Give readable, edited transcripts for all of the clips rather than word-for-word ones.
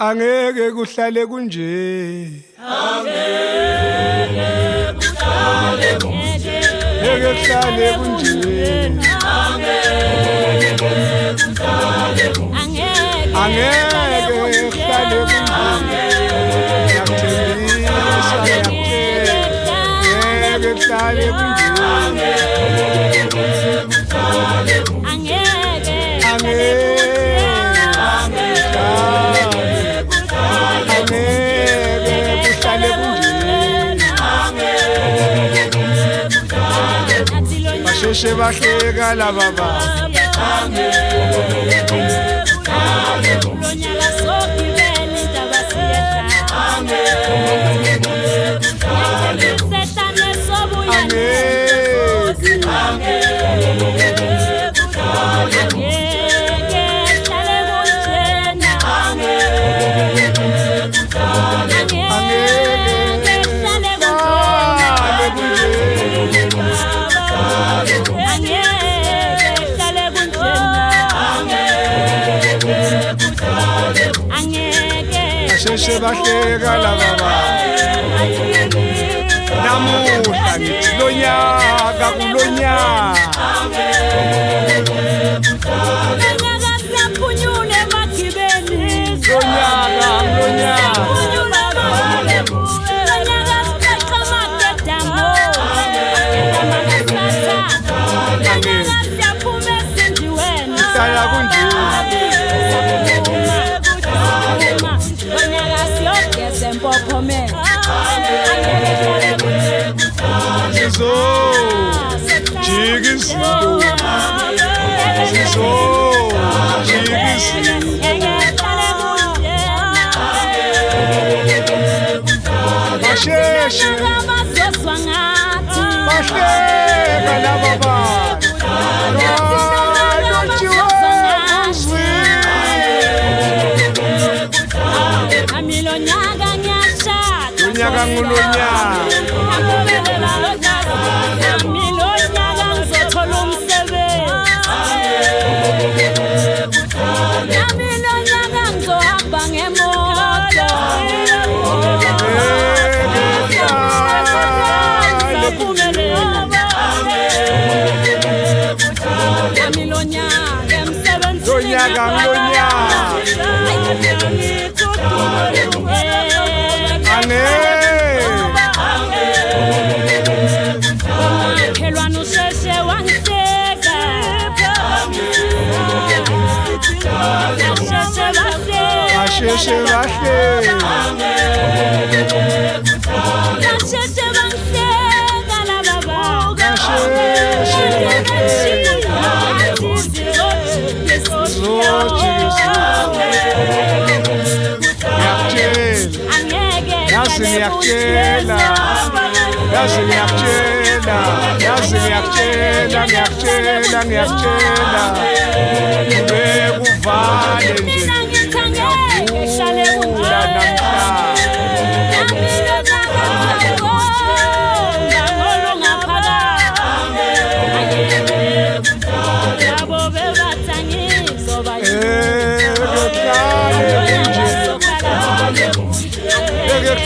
angeke kuhlale kunje angeke kuhlale kunje angeke kuhlale kunje angeke kuhlale kunje angeke kuhlale kunje basheshe bahleka laba bantu lonyaka sogibela indaba siyehla sehlane sobuya basheshe bahleka laba bantu namuhla ngithi lonyaka kulonyaka siyaphunyula emagibeni lonyaka hlala kunje Zizo jikisizo Zizo jikisizo basheshe bahleka laba bantu lonyaka ngulonyaka basheshe bahleka ngiyakutshela bekuvale nje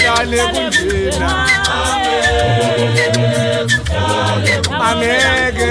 kuhlale kunjena angeke